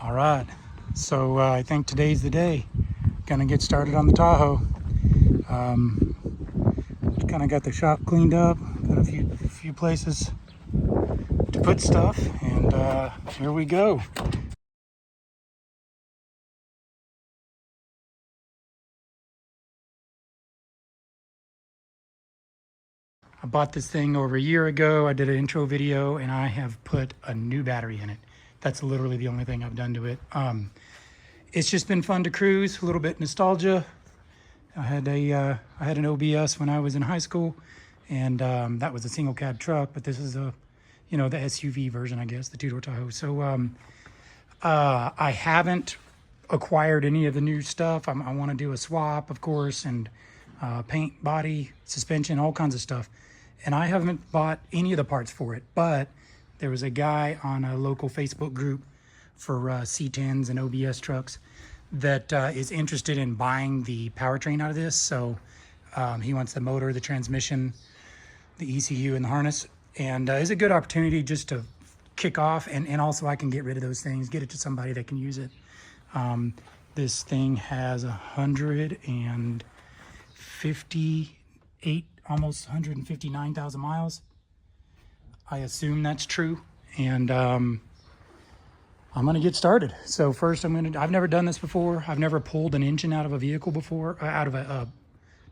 All right, so I think today's the day. Gonna get started on the Tahoe. Kind of got the shop cleaned up, got a few places to put stuff, and here we go. I bought this thing over a year ago. I did an intro video, and I have put a new battery in it. That's literally the only thing I've done to it. It's just been fun to cruise, a little bit nostalgia. I had an OBS when I was in high school, and that was a single cab truck, but this is the SUV version, I guess, the two-door Tahoe. So I haven't acquired any of the new stuff. I want to do a swap, of course, and paint, body, suspension, all kinds of stuff. And I haven't bought any of the parts for it, but there was a guy on a local Facebook group for C10s and OBS trucks that is interested in buying the powertrain out of this. So he wants the motor, the transmission, the ECU, and the harness. And it's a good opportunity just to kick off, and also I can get rid of those things, get it to somebody that can use it. This thing has 158, almost 159,000 miles. I assume that's true. And I'm gonna get started. So first I've never done this before. I've never pulled an engine out of a vehicle before, out of a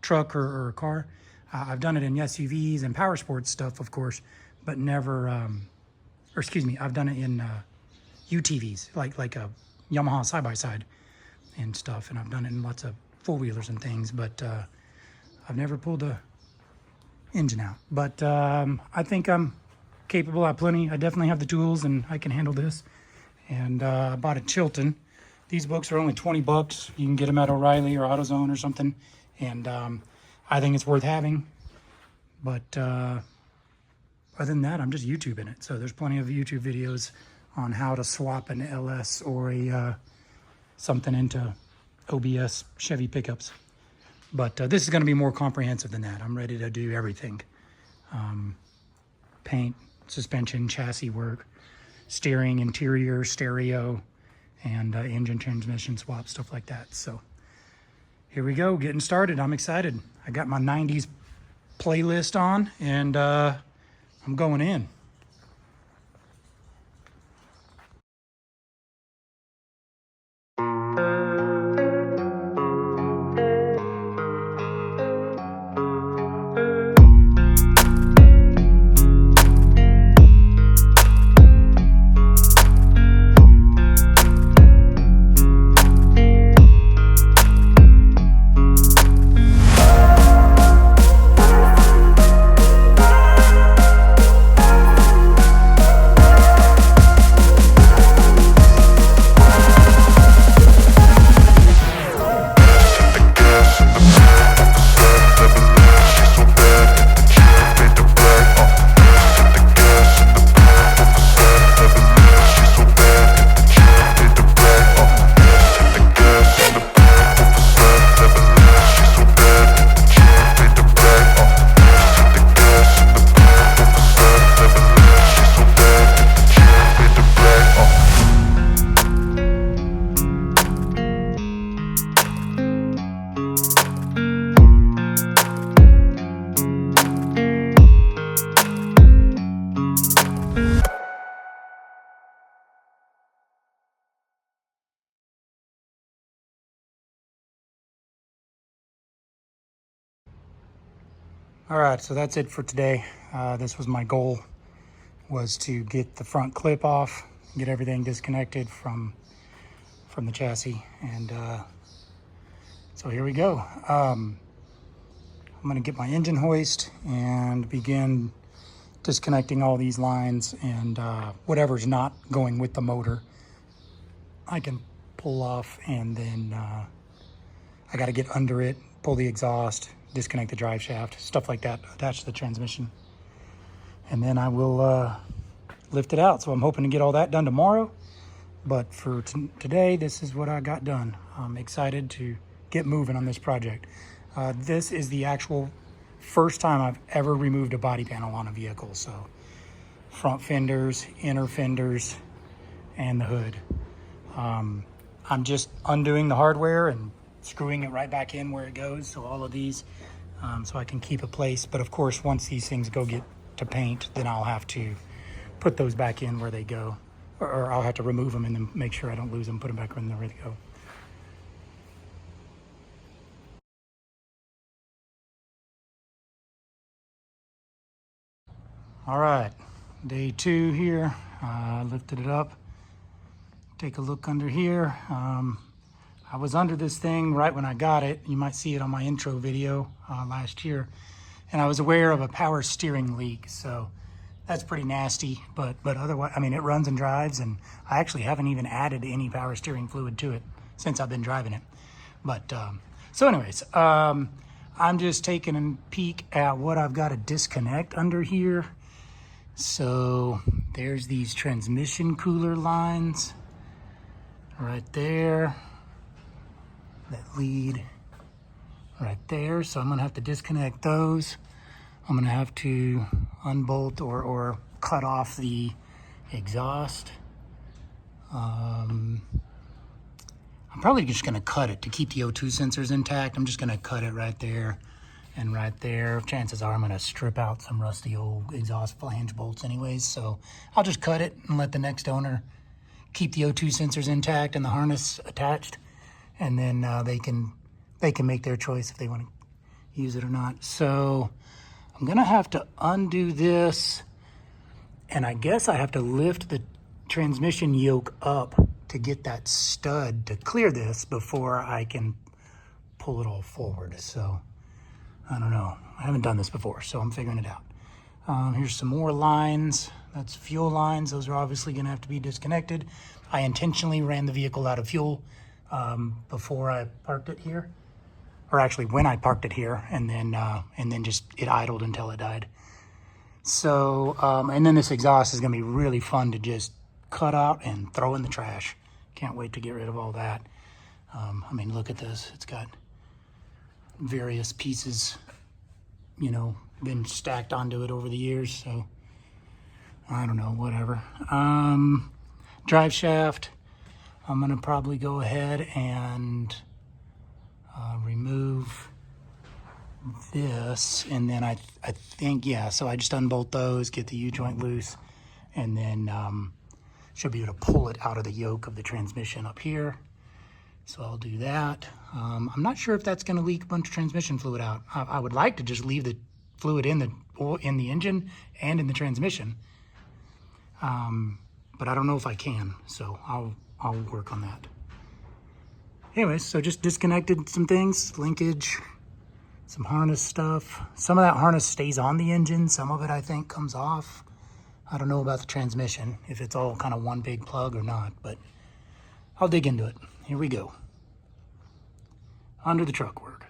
truck or a car. I've done it in SUVs and power sports stuff, of course, but never, I've done it in UTVs, like a Yamaha side-by-side and stuff. And I've done it in lots of four-wheelers and things, but I've never pulled a engine out. But I think I'm capable. I have plenty. I definitely have the tools, and I can handle this. And I bought a Chilton. These books are only 20 bucks. You can get them at O'Reilly or AutoZone or something. And I think it's worth having. But other than that, I'm just YouTubing it. So there's plenty of YouTube videos on how to swap an LS or a something into OBS Chevy pickups. But this is going to be more comprehensive than that. I'm ready to do everything. Paint, suspension, chassis work, steering, interior, stereo, and engine transmission swap, stuff like that. So here we go, getting started. I'm excited. I got my 90s playlist on, and I'm going in. All right, so that's it for today. This was my goal, was to get the front clip off, get everything disconnected from the chassis, and so here we go. I'm gonna get my engine hoist and begin disconnecting all these lines, and whatever's not going with the motor, I can pull off, and then I gotta get under it, pull the exhaust, disconnect the drive shaft, stuff like that, attach to the transmission. And then I will lift it out. So I'm hoping to get all that done tomorrow. But for today, this is what I got done. I'm excited to get moving on this project. This is the actual first time I've ever removed a body panel on a vehicle. So front fenders, inner fenders, and the hood. I'm just undoing the hardware and screwing it right back in where it goes. So all of these, so I can keep a place. But of course, once these things go get to paint, then I'll have to put those back in where they go, or I'll have to remove them and then make sure I don't lose them, put them back in where they go. All right, day 2 here. Lifted it up. Take a look under here. I was under this thing right when I got it. You might see it on my intro video last year. And I was aware of a power steering leak. So that's pretty nasty, but otherwise, I mean, it runs and drives, and I actually haven't even added any power steering fluid to it since I've been driving it. But, so anyways, I'm just taking a peek at what I've got to disconnect under here. So there's these transmission cooler lines right there that lead right there. So I'm gonna have to disconnect those. I'm gonna have to unbolt or cut off the exhaust. I'm probably just gonna cut it to keep the O2 sensors intact. I'm just gonna cut it right there and right there. Chances are I'm gonna strip out some rusty old exhaust flange bolts anyways. So I'll just cut it and let the next owner keep the O2 sensors intact and the harness attached. And then they can make their choice if they want to use it or not. So I'm gonna have to undo this, and I guess I have to lift the transmission yoke up to get that stud to clear this before I can pull it all forward. So I don't know. I haven't done this before, so I'm figuring it out. Here's some more lines. That's fuel lines. Those are obviously gonna have to be disconnected. I intentionally ran the vehicle out of fuel before I parked it here, or actually when I parked it here, and then just it idled until it died. So, and then this exhaust is gonna be really fun to just cut out and throw in the trash. Can't wait to get rid of all that. I mean, look at this. It's got various pieces, you know, been stacked onto it over the years. So I don't know, whatever. Drive shaft. I'm gonna probably go ahead and remove this, and then I think, yeah, so I just unbolt those, get the U-joint loose, and then should be able to pull it out of the yoke of the transmission up here. So I'll do that. I'm not sure if that's gonna leak a bunch of transmission fluid out. I would like to just leave the fluid in the engine and in the transmission. But I don't know if I can, so I'll work on that. Anyways, so just disconnected some things, linkage, some harness stuff. Some of that harness stays on the engine. Some of it, I think, comes off. I don't know about the transmission, if it's all kind of one big plug or not, but I'll dig into it. Here we go. Under the truck work.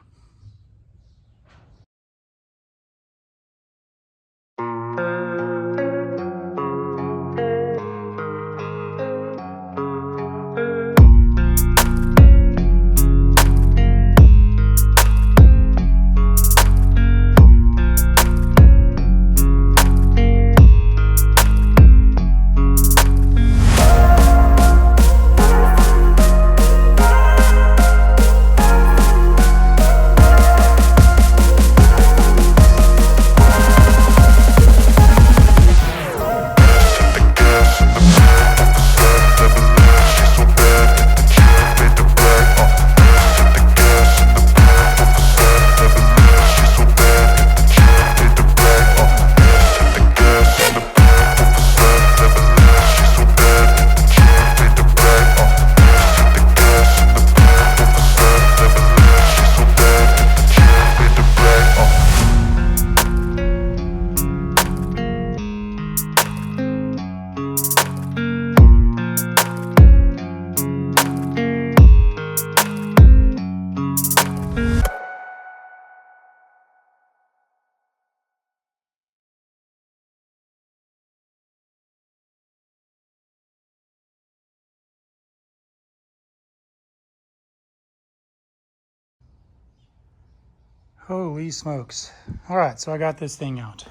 Holy smokes. All right, so I got this thing out.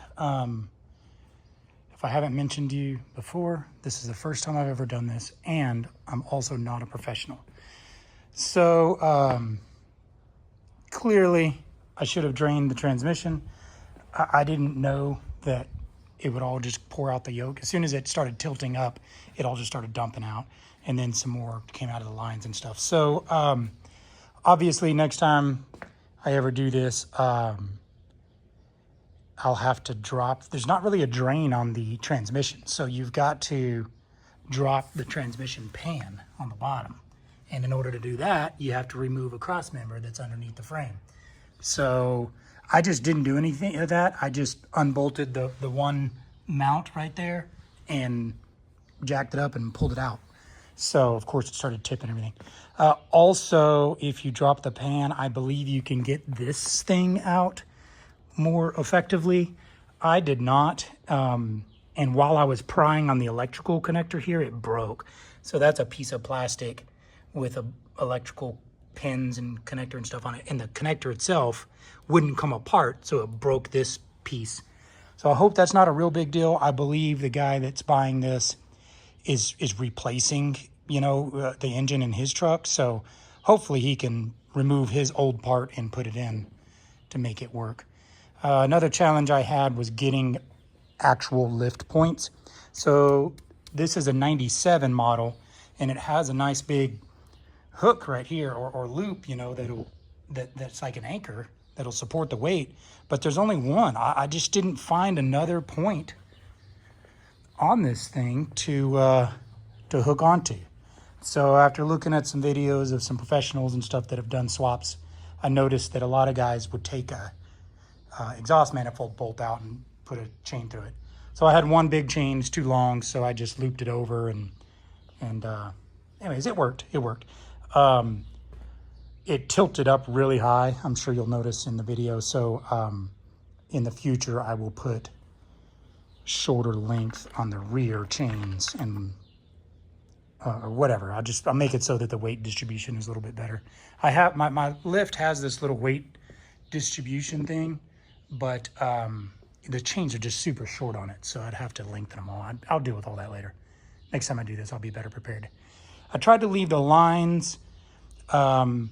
If if I haven't mentioned to you before, this is the first time I've ever done this, and I'm also not a professional. So clearly I should have drained the transmission. I didn't know that it would all just pour out the yoke. As soon as it started tilting up, it all just started dumping out, and then some more came out of the lines and stuff. So obviously next time I ever do this, I'll have to drop, there's not really a drain on the transmission. So you've got to drop the transmission pan on the bottom. And in order to do that, you have to remove a cross member that's underneath the frame. So I just didn't do anything of that. I just unbolted the one mount right there and jacked it up and pulled it out. So of course it started tipping everything. Also, if you drop the pan, I believe you can get this thing out more effectively. I did not. And while I was prying on the electrical connector here, it broke. So that's a piece of plastic with electrical pins and connector and stuff on it. And the connector itself wouldn't come apart. So it broke this piece. So I hope that's not a real big deal. I believe the guy that's buying this is replacing, the engine in his truck. So hopefully he can remove his old part and put it in to make it work. Another challenge I had was getting actual lift points. So this is a 97 model, and it has a nice big hook right here, or loop, that's like an anchor that'll support the weight. But there's only one. I just didn't find another point on this thing to hook onto. So after looking at some videos of some professionals and stuff that have done swaps, I noticed that a lot of guys would take a exhaust manifold bolt out and put a chain through it. So I had one big chain, it's too long, so I just looped it over and anyways, it worked. It tilted up really high. I'm sure you'll notice in the video. So in the future, I will put shorter length on the rear chains and or whatever. I'll make it so that the weight distribution is a little bit better. I have my lift has this little weight distribution thing, but the chains are just super short on it, so I'd have to lengthen them all. I'll deal with all that later. Next time I do this, I'll be better prepared. I tried to leave the lines, like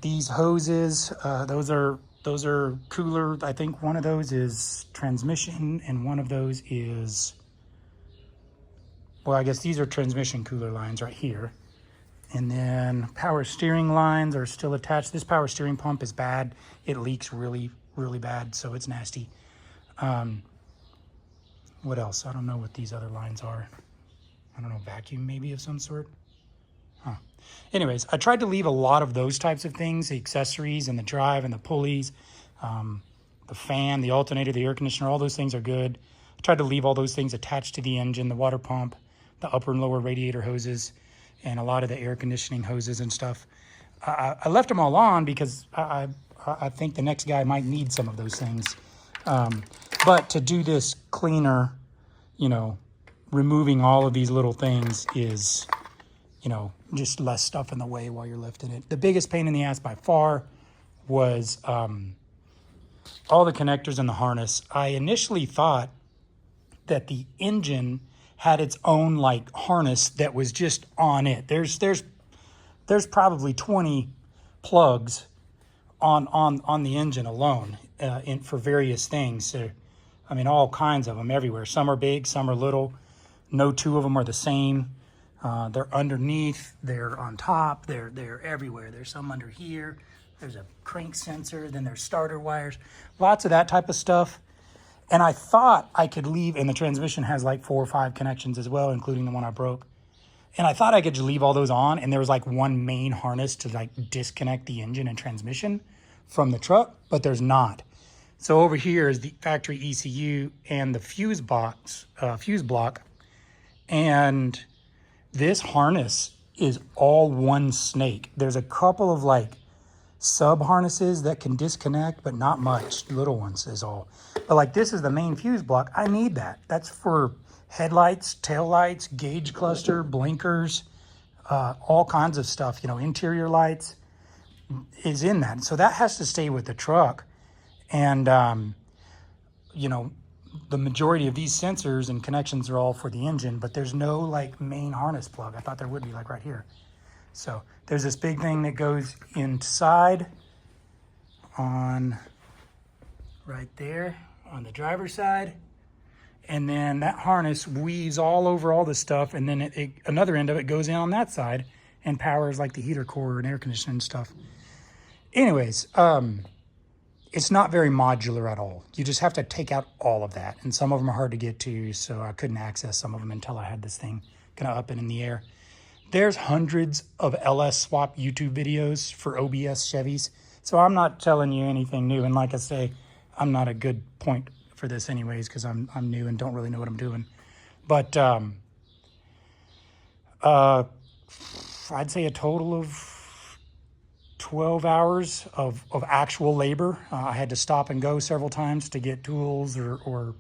these hoses. Those are cooler. I think one of those is transmission, and one of those is, well, I guess these are transmission cooler lines right here. And then power steering lines are still attached. This power steering pump is bad. It leaks really, really bad, so it's nasty. What else? I don't know what these other lines are. I don't know, vacuum maybe of some sort? Huh. Anyways, I tried to leave a lot of those types of things, the accessories and the drive and the pulleys, the fan, the alternator, the air conditioner, all those things are good. I tried to leave all those things attached to the engine, the water pump, the upper and lower radiator hoses, and a lot of the air conditioning hoses and stuff. I left them all on because I think the next guy might need some of those things. But to do this cleaner, removing all of these little things is, just less stuff in the way while you're lifting it. The biggest pain in the ass by far was all the connectors in the harness. I initially thought that the engine had its own harness that was just on it. There's probably 20 plugs on the engine alone for various things. So, all kinds of them everywhere. Some are big, some are little. No two of them are the same. They're underneath, they're on top, they're everywhere. There's some under here. There's a crank sensor, then there's starter wires. Lots of that type of stuff. And I thought I could leave, and the transmission has 4 or 5 connections as well, including the one I broke. And I thought I could just leave all those on, and there was one main harness to disconnect the engine and transmission from the truck, but there's not. So over here is the factory ECU and the fuse block, and this harness is all one snake. There's a couple of sub harnesses that can disconnect, but not much. Little ones is all. But this is the main fuse block. I need that. That's for headlights, taillights, gauge cluster, blinkers, all kinds of stuff. Interior lights is in that. So that has to stay with the truck. And, the majority of these sensors and connections are all for the engine, but there's no like main harness plug. I thought there would be, like right here. So there's this big thing that goes inside on right there on the driver's side. And then that harness weaves all over all this stuff. And then another end of it goes in on that side and powers like the heater core and air conditioning and stuff. Anyways, it's not very modular at all. You just have to take out all of that. And some of them are hard to get to, so I couldn't access some of them until I had this thing kind of up and in the air. There's hundreds of LS swap YouTube videos for OBS Chevys. So I'm not telling you anything new. And like I say, I'm not a good point for this anyways, because I'm new and don't really know what I'm doing. But I'd say a total of 12 hours of actual labor. I had to stop and go several times to get tools or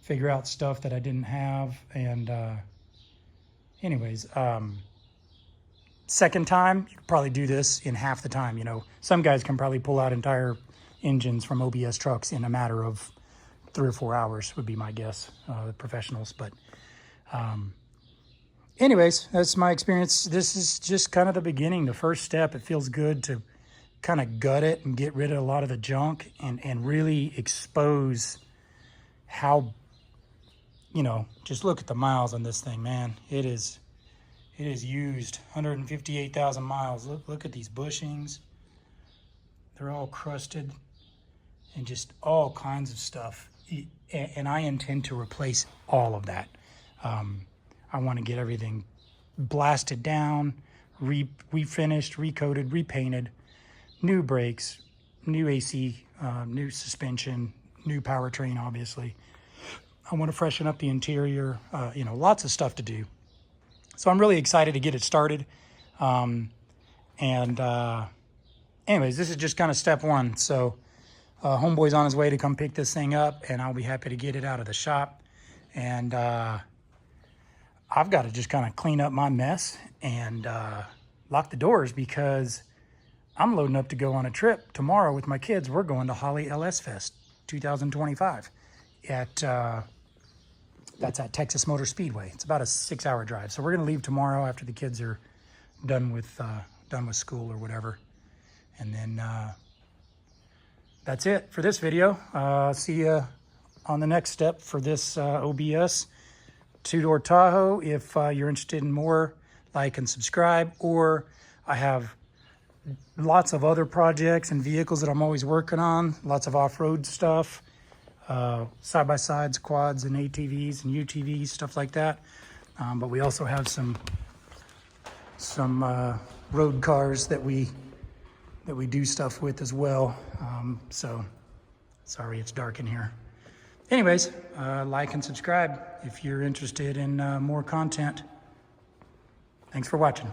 figure out stuff that I didn't have. And anyways, second time, you could probably do this in half the time. You know, some guys can probably pull out entire engines from OBS trucks in a matter of 3 or 4 hours would be my guess, the professionals. But anyways, that's my experience. This is just kind of the beginning, the first step. It feels good to kind of gut it and get rid of a lot of the junk and really expose how, you know, just look at the miles on this thing, man. It is used 158,000 miles. Look at these bushings. They're all crusted and just all kinds of stuff. And I intend to replace all of that. I want to get everything blasted down, refinished, recoated, repainted, new brakes, new AC, new suspension, new powertrain, obviously. I want to freshen up the interior, you know, lots of stuff to do. So I'm really excited to get it started. Anyways, this is just kind of step one. So homeboy's on his way to come pick this thing up, and I'll be happy to get it out of the shop. And I've got to just kind of clean up my mess and lock the doors, because I'm loading up to go on a trip tomorrow with my kids. We're going to Holly LS Fest 2025 that's at Texas Motor Speedway. It's about a 6-hour drive. So we're going to leave tomorrow after the kids are done with school or whatever. And then that's it for this video. See you on the next step for this OBS two-door Tahoe. If you're interested in more, like and subscribe. Or I have lots of other projects and vehicles that I'm always working on. Lots of off-road stuff, side-by-sides, quads, and ATVs and UTVs, stuff like that. But we also have some road cars that we do stuff with as well. So sorry it's dark in here. Anyways, like and subscribe if you're interested in more content. Thanks for watching.